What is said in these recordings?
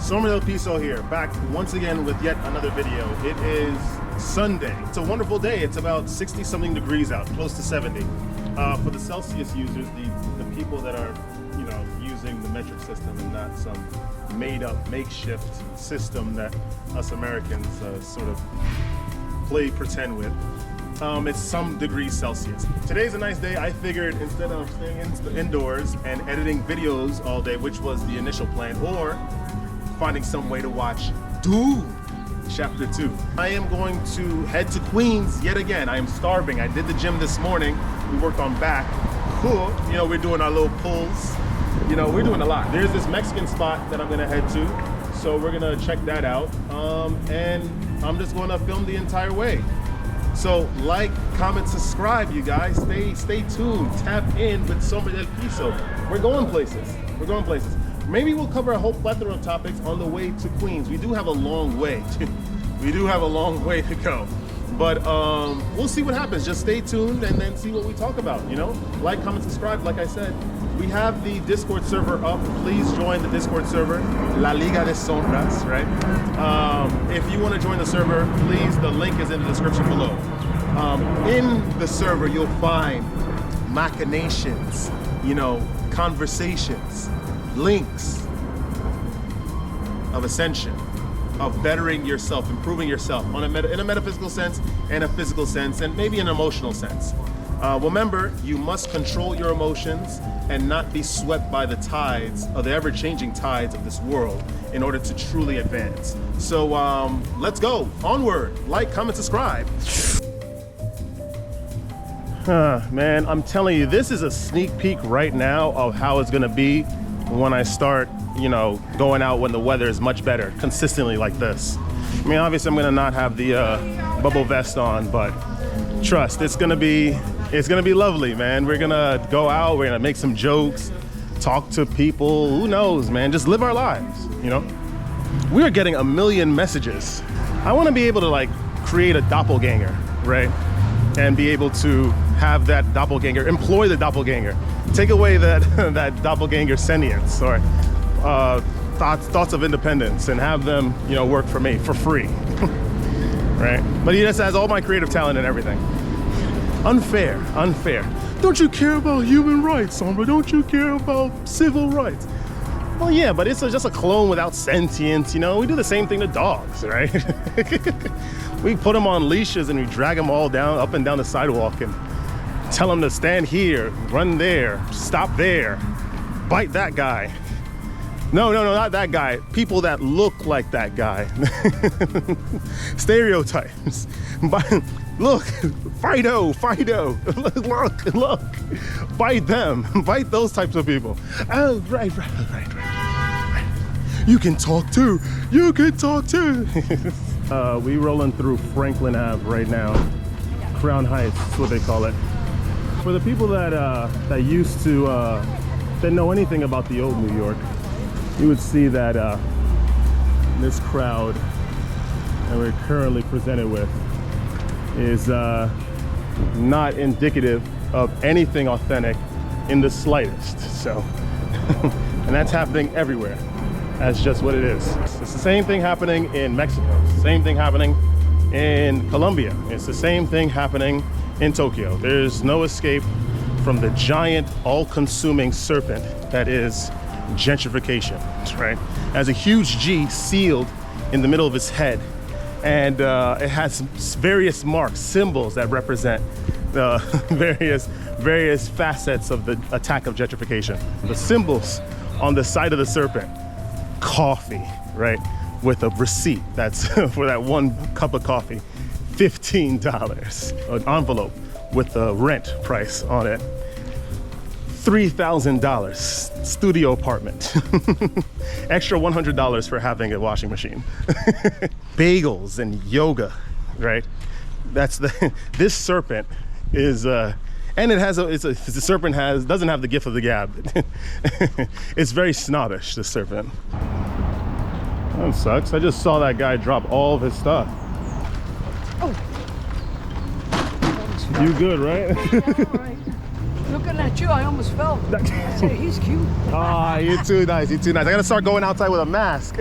Somer Del Piso here, back once again with yet another video. It is Sunday. It's a wonderful day. It's about 60 something degrees out, close to 70. For the Celsius users, the people that are, using the metric system and not some made up makeshift system that us Americans sort of pretend with. It's some degrees Celsius. Today's a nice day. I figured instead of staying indoors and editing videos all day, which was the initial plan, or finding some way to watch Dune Chapter 2. I am going to head to Queens yet again. I am starving. I did the gym this morning. We worked on back. Cool. We're doing our little pulls. We're doing a lot. There's this Mexican spot that I'm gonna head to. So we're gonna check that out. And I'm just gonna film the entire way. So like, comment, subscribe, you guys. Stay tuned. Tap in with Somer Del Piso. We're going places. We're going places. Maybe we'll cover a whole plethora of topics on the way to Queens. We do have a long way. We do have a long way to go. But we'll see what happens. Just stay tuned and then see what we talk about, Like, comment, subscribe, like I said. We have the Discord server up. Please join the Discord server, La Liga de Sombras, right? If you want to join the server, please, the link is in the description below. In the server, you'll find machinations, conversations, links of ascension, of bettering yourself, improving yourself in a metaphysical sense and a physical sense and maybe an emotional sense. Remember, you must control your emotions and not be swept by the tides, of the ever-changing tides of this world in order to truly advance. So let's go, onward. Like, comment, subscribe. Man, I'm telling you, this is a sneak peek right now of how it's gonna be when I start, going out when the weather is much better, consistently like this. I mean, obviously I'm gonna not have the bubble vest on, but trust, it's gonna be lovely, man. We're gonna go out, we're gonna make some jokes, talk to people, who knows, man, just live our lives, We are getting a million messages. I wanna be able to create a doppelganger, right? And be able to have that doppelganger, employ the doppelganger, take away that that doppelganger sentience or thoughts of independence and have them, work for me for free, right? But he just has all my creative talent and everything. Unfair. Don't you care about human rights, Sombra? Don't you care about civil rights? Well, yeah, but it's just a clone without sentience, We do the same thing to dogs, right? We put them on leashes and we drag them all up and down the sidewalk and tell them to stand here, run there, stop there, bite that guy. No, not that guy. People that look like that guy. Stereotypes. Look, Fido. Look. Bite them. Bite those types of people. Oh, right. You can talk too. We rolling through Franklin Ave right now. Crown Heights is what they call it. For the people that used to that know anything about the old New York, you would see that this crowd that we're currently presented with is not indicative of anything authentic in the slightest. So, and that's happening everywhere. That's just what it is. It's the same thing happening in Mexico. It's the same thing happening in Colombia. It's the same thing happening in Tokyo. There's no escape from the giant, all-consuming serpent that is gentrification, right? It has a huge G sealed in the middle of its head, and it has various marks, symbols that represent the various facets of the attack of gentrification. The symbols on the side of the serpent: coffee, right? With a receipt that's for that one cup of coffee, $15. An envelope with the rent price on it, $3,000, studio apartment. Extra $100 for having a washing machine. Bagels and yoga, right? That's this serpent is and it has the serpent doesn't have the gift of the gab. It's very snobbish, the serpent. That sucks. I just saw that guy drop all of his stuff. Oh. You good, right? Yeah, right. Looking at you, I almost fell. I said, he's cute. Ah, you're too nice. You're too nice. I gotta start going outside with a mask.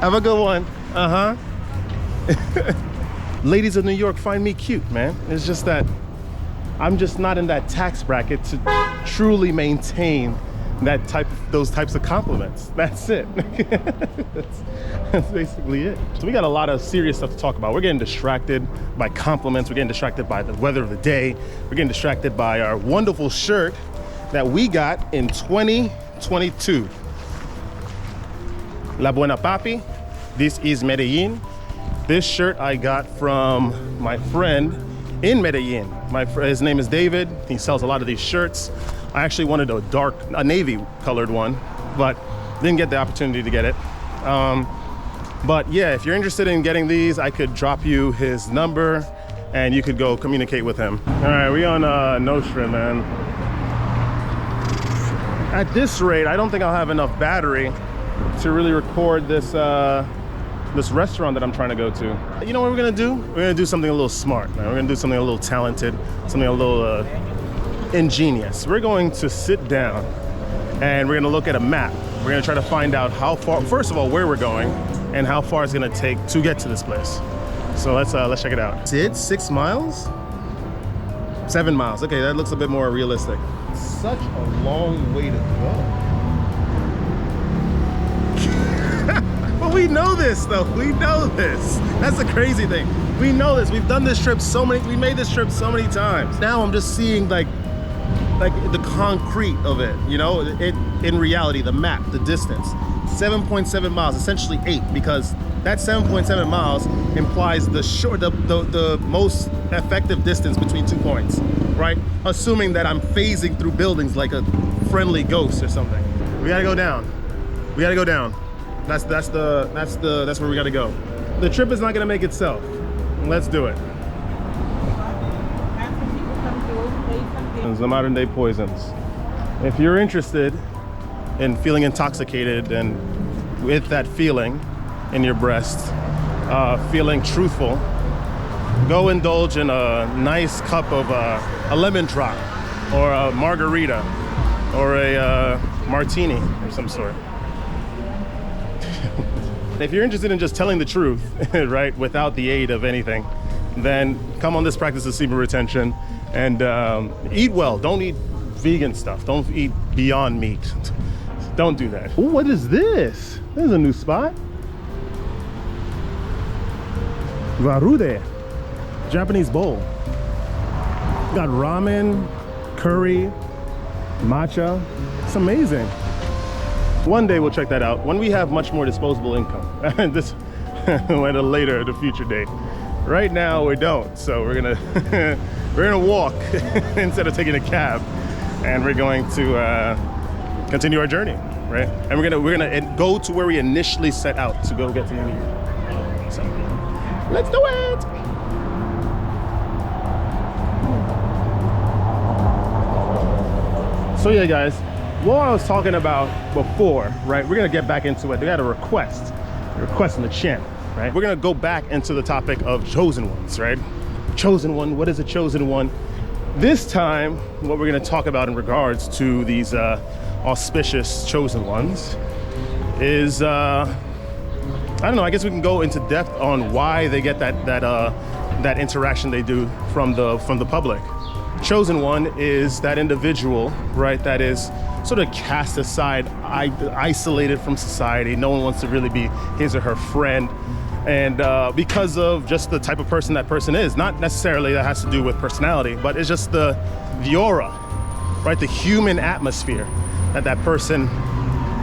Have a good one. Ladies of New York find me cute, man. It's just that I'm just not in that tax bracket to truly maintain those types of compliments. That's it. That's basically it. So we got a lot of serious stuff to talk about. We're getting distracted by compliments. We're getting distracted by the weather of the day. We're getting distracted by our wonderful shirt that we got in 2022. La Buena Papi. This is Medellin. This shirt I got from my friend in Medellin. His name is David. He sells a lot of these shirts. I actually wanted a navy colored one, but didn't get the opportunity to get it. But yeah, if you're interested in getting these, I could drop you his number and you could go communicate with him. All right, we on Nostra, man. At this rate, I don't think I'll have enough battery to really record this this restaurant that I'm trying to go to. You know what we're gonna do? We're gonna do something a little smart, man. We're gonna do something a little talented, something a little ingenious. We're going to sit down and we're gonna look at a map. We're gonna try to find out how far, first of all, where we're going and how far it's gonna take to get to this place. So let's check it out. It's 6 miles? 7 miles. Okay, that looks a bit more realistic. Such a long way to go. But we know this though, we know this. That's the crazy thing. We know this, we've done this trip we made this trip so many times. Now I'm just seeing like the concrete of it, you know, in reality, the map, the distance. 7.7 miles, essentially 8, because that 7.7 miles implies the most effective distance between 2 points, right? Assuming that I'm phasing through buildings like a friendly ghost or something. We gotta go down. We gotta go down. That's where we gotta go. The trip is not gonna make itself. Let's do it. It's the modern day poisons. If you're interested in feeling intoxicated and with that feeling in your breast, feeling truthful, go indulge in a nice cup of a lemon drop or a margarita or a martini of some sort. If you're interested in just telling the truth, right, without the aid of anything, then come on this practice of semen retention and eat well. Don't eat vegan stuff. Don't eat Beyond Meat. Don't do that. Ooh, what is this? This is a new spot. Varude, Japanese bowl. Got ramen, curry, matcha. It's amazing. One day we'll check that out when we have much more disposable income. This at a later, the future date. Right now we don't, so we're gonna walk instead of taking a cab, and we're going to continue our journey, right? And we're gonna go to where we initially set out to go get something to eat. So let's do it. So yeah, guys. What I was talking about before, right? We're gonna get back into it. They got a request in the channel, right? We're gonna go back into the topic of chosen ones, right? Chosen one, what is a chosen one? This time, what we're gonna talk about in regards to these auspicious chosen ones is, I don't know, I guess we can go into depth on why they get that interaction they do from the public. Chosen one is that individual, right, that is sort of cast aside, isolated from society. No one wants to really be his or her friend. And because of just the type of person that person is, not necessarily that has to do with personality, but it's just the aura, right? The human atmosphere that person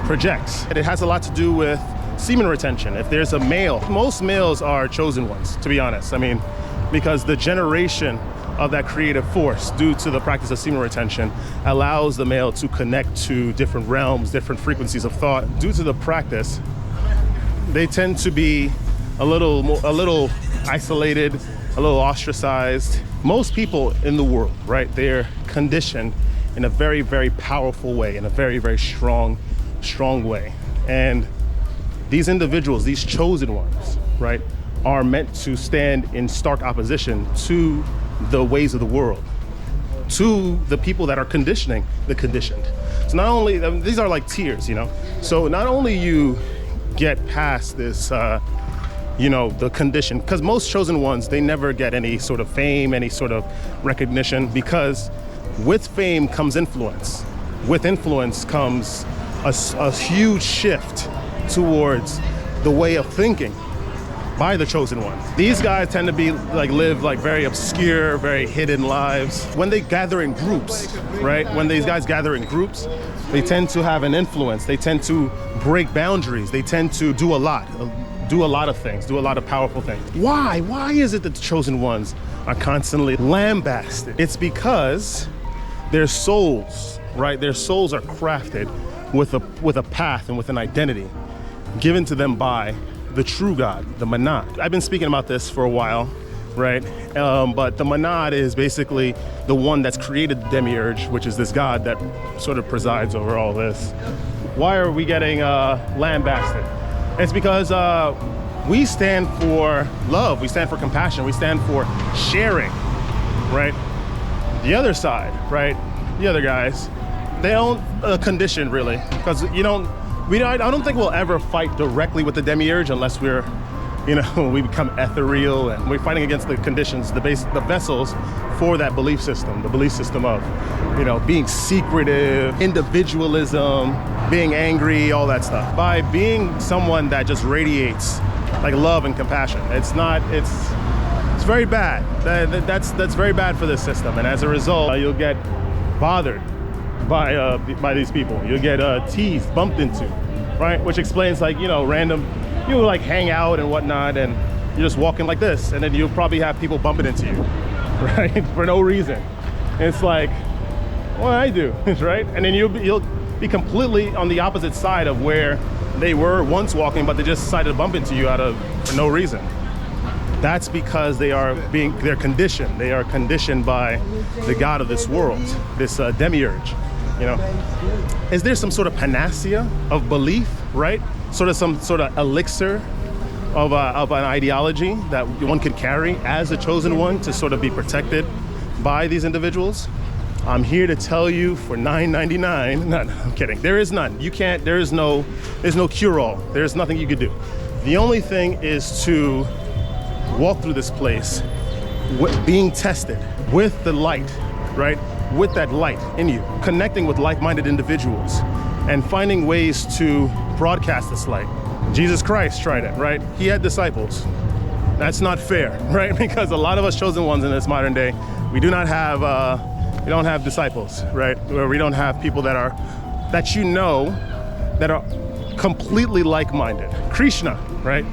projects. And it has a lot to do with semen retention. If there's a male, most males are chosen ones, to be honest. I mean, because the generation of that creative force due to the practice of semen retention allows the male to connect to different realms, different frequencies of thought. Due to the practice, they tend to be a little isolated, a little ostracized. Most people in the world, right, they're conditioned in a very, very powerful way, in a very, very strong way. And these individuals, these chosen ones, right, are meant to stand in stark opposition to the ways of the world. to the people that are conditioning the conditioned. So not only, I mean, these are like tiers, you know? So not only you get past this, you know, the condition, because most chosen ones, they never get any sort of fame, any sort of recognition, because with fame comes influence. With influence comes a huge shift towards the way of thinking by the chosen ones. These guys tend to be live very obscure, very hidden lives. When they gather in groups, right? When these guys gather in groups, they tend to have an influence. They tend to break boundaries. They tend to do a lot of things, do a lot of powerful things. Why? Why is it that the chosen ones are constantly lambasted? It's because their souls, right? Their souls are crafted with a path and with an identity given to them by the true God, the Manad. I've been speaking about this for a while, right? But the Manad is basically the one that's created the Demiurge, which is this God that sort of presides over all this. Why are we getting lambasted? It's because we stand for love, we stand for compassion, we stand for sharing, right? The other side, right? The other guys, they don't condition really, because I don't think we'll ever fight directly with the Demiurge unless we're, we become ethereal and we're fighting against the conditions, the vessels for that belief system, the belief system of, being secretive, individualism, being angry, all that stuff. By being someone that just radiates like love and compassion, it's very bad. That's very bad for this system, and as a result, you'll get bothered by these people. You'll get teased, bumped into, right? Which explains random, you hang out and whatnot, and you're just walking like this, and then you'll probably have people bumping into you, right? For no reason. And it's like, what I do, right? And then you'll be completely on the opposite side of where they were once walking, but they just decided to bump into you for no reason. That's because they're conditioned. They are conditioned by the God of this world, this Demiurge. Is there some sort of panacea of belief, right? Some sort of elixir of an ideology that one could carry as a chosen one to sort of be protected by these individuals? I'm here to tell you for $9.99. No, I'm kidding. There is none. There's no cure-all. There's nothing you could do. The only thing is to walk through this place being tested with the light, right? With that light in you, connecting with like-minded individuals and finding ways to broadcast this light. Jesus Christ tried it, right? He had disciples. That's not fair, right? Because a lot of us chosen ones in this modern day, we don't have disciples, right? Where we don't have people that are completely like-minded. Krishna, right?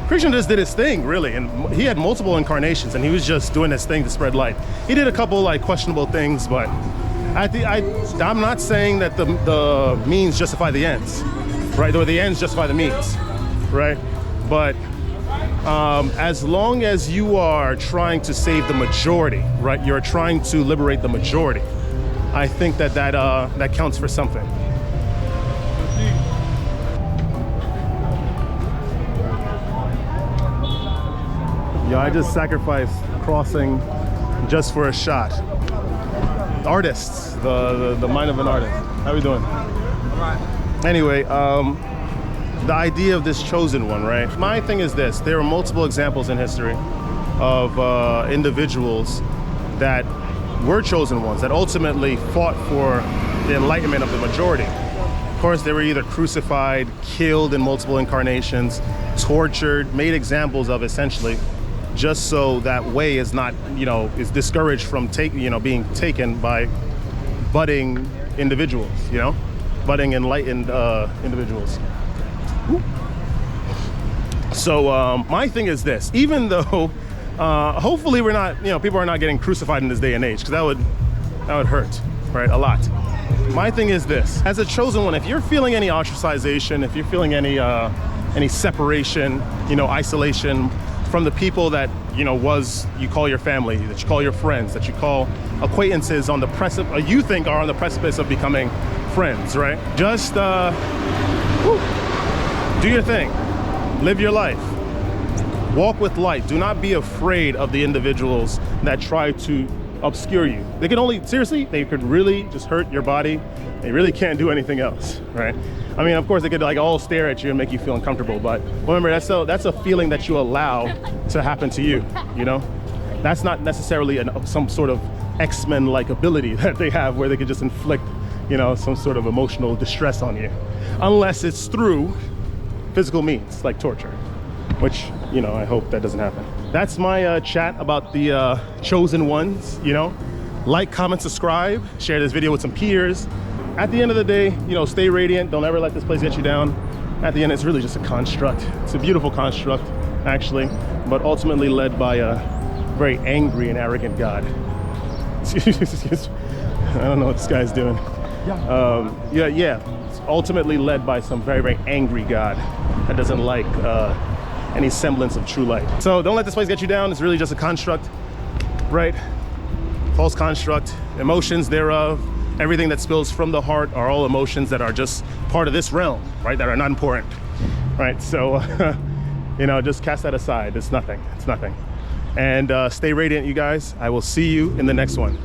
Krishna just did his thing, really, and he had multiple incarnations, and he was just doing his thing to spread light. He did a couple questionable things, but I'm not saying that the means justify the ends, right? Or the ends justify the means, right? But as long as you are trying to save the majority, right? You're trying to liberate the majority. I think that counts for something. Yeah, I just sacrificed crossing just for a shot. Artists, the mind of an artist. How we doing? All right. Anyway, the idea of this chosen one, right? My thing is this: there are multiple examples in history of individuals that were chosen ones that ultimately fought for the enlightenment of the majority. Of course, they were either crucified, killed in multiple incarnations, tortured, made examples of, essentially, just so that way is not, is discouraged from being taken by budding individuals, budding enlightened individuals. So my thing is this: even though hopefully we're not, people are not getting crucified in this day and age, because that would hurt, right? A lot. My thing is this: as a chosen one, if you're feeling any ostracization, if you're feeling any separation, isolation from the people that you call your family, that you call your friends, that you call acquaintances on the precipice, you think are on the precipice of becoming friends, right? Just do your thing, live your life, walk with light. Do not be afraid of the individuals that try to obscure you. They could only, seriously, they could really just hurt your body. They really can't do anything else, right? I mean, of course, they could like all stare at you and make you feel uncomfortable, but remember, that's a feeling that you allow to happen to you, you know? That's not necessarily some sort of X-Men-like ability that they have where they could just inflict, you know, some sort of emotional distress on you, unless it's through physical means like torture, which, you know, I hope that doesn't happen. That's my chat about the chosen ones, you know. Like, comment, subscribe, share this video with some peers. At the end of the day, you know, stay radiant. Don't ever let this place get you down. At the end, it's really just a construct. It's a beautiful construct, actually, but ultimately led by a very angry and arrogant God. I don't know what this guy's doing. Yeah. It's ultimately led by some very, very angry God that doesn't like any semblance of true light. So don't let this place get you down. It's really just a construct, right? False construct. Emotions thereof, everything that spills from the heart are all emotions that are just part of this realm, right? That are not important, right? So, you know, just cast that aside. It's nothing. It's nothing. And stay radiant, you guys. I will see you in the next one.